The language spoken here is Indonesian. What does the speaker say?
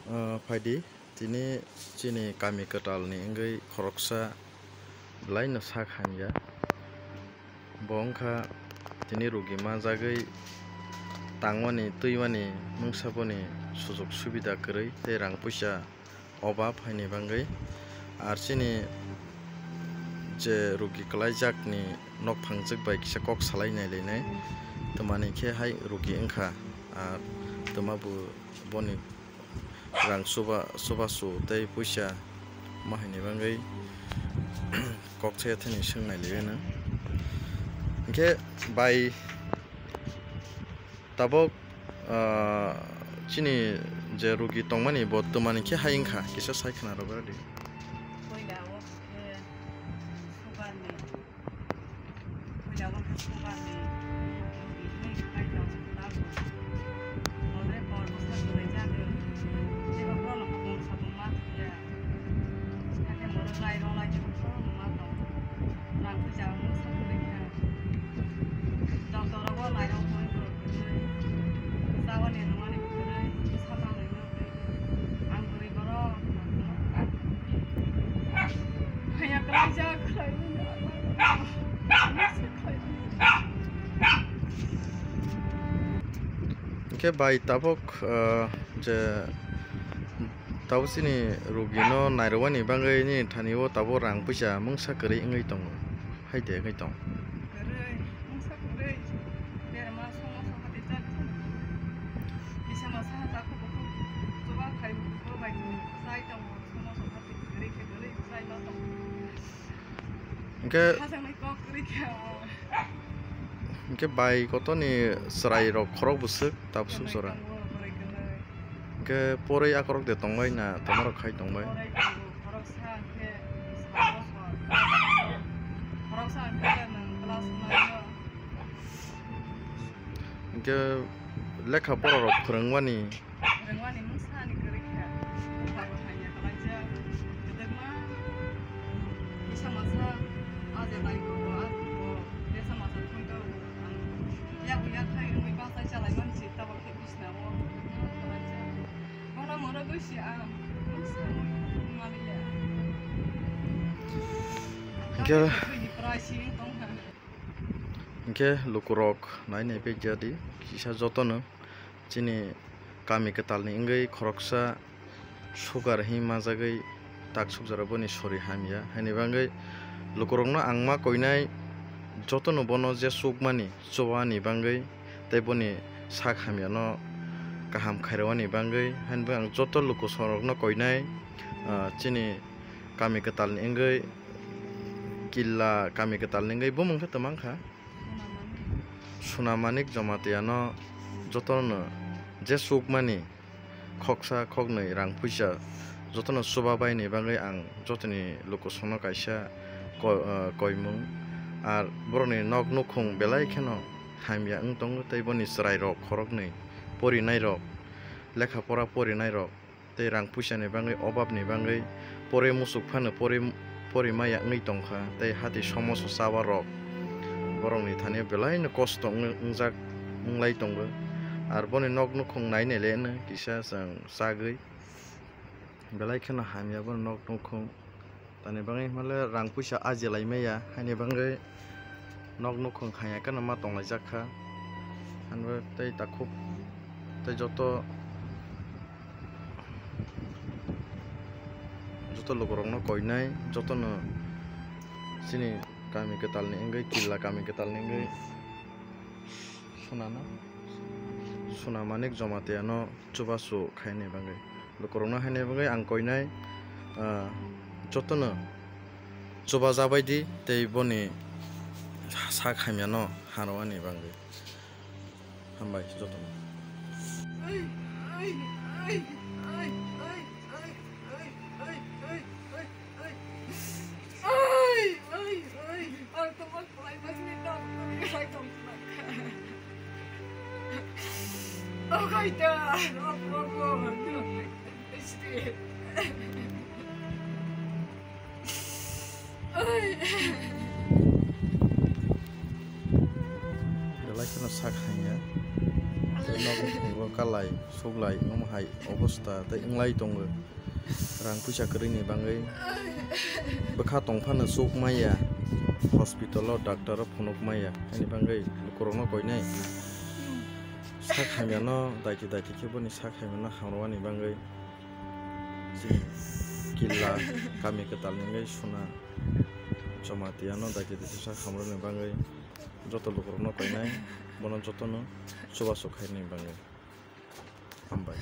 Faidi tini chini kami ketalni enggai khoroksa belai no sak hamya bongkha tini rugi manjagoi tangmani tuimani mungsaboni sujog subida kwrwi tei rang puisa obab haini bangui ar chini je rugi klaijakni nok phangjak bai kisa kok salai nailai tomani khe hai rugi wngkha ar tomabu boni rang subasu tei puisa mahaini bangui kok chayathani swngnai no hingkhe bai tabok chini je rugi tongmani bo tomani khe hai wngkha kisa saikha rok ready. Hingkhe bai tabok je tabuk chini rugi no nairokmani bagui ni thanio tabuk rang puisa mungsa kwrwi wngwi tongo haide wngwi tong. Hingkhe bai kotoni chwrai rok khorok bwswk tabsuk jora hingkhe porwi akorok de tongbai na tomarok khai tongbai. Hingkhe lekha pora rok phwrwngmani hingkhe lukurok nainai baijadi kisa jotono chini kami ketalni wngwi khoroksa sugar himajagui taksukjak boni sori hamya haini bangui lukurokno angma koinai jotono bono je sukmani chubani bangui tei boni sak hamya no kaham khairokni bangui hainbo ang joto lukusorokno koinai chini kami ketalni wngwi killa kami ketalni wngwi bumungkha tomangkha sunamanik jamatia no jotono je sukmani khoksa khoknwi rang puisa jotono chubabaini bagui ang jotoni lukusokno kaisa koimung ar boroni nok nukhung belai kheno hamya wngtongo tei boni chwrai rok khoroknwi porinai rok lekha pora porinai rok tei rang puisani bagui obabni bagui pore musuk phano porimaya wngwi tongkha tei hati somoso chaba rok borokni thani belai no kosto wngjak wnglai tongo ar boni nok nukhung nainai leno kisa chang chagui belai kheno hamya boni nok nukhung tani bagui himale rang puisa ajilaimaya haini bagui nok nukhung haya kana ma tonglaijak hanbo tei takhuk tei joto lukurokno koinai jotono chini kami ketalni wngwi killa kami ketalni wngwi sunamanik jamatia no chubasu khaini bagui lukurokno haini bagui ang koinai jotono chubajabaidi tei boni sak hamya no harwani bagui hambai jotono. Belai kena sak hanya, nok kalai suglai hai obostha tei englai tongo rang puisa kwrwini bagwi bwkha tongphano sukmaya hospital o doctor o phunukmaya haini bagwi lukurokno koinai sakhaimano daiti khe boni sakhaimano hamrwani bagwi killa kami ketal ningoi suna jamatiano daiti sak hamrwani bagwi joto lukurokno koinai bono jotono chubachu khainai bagwi hambai.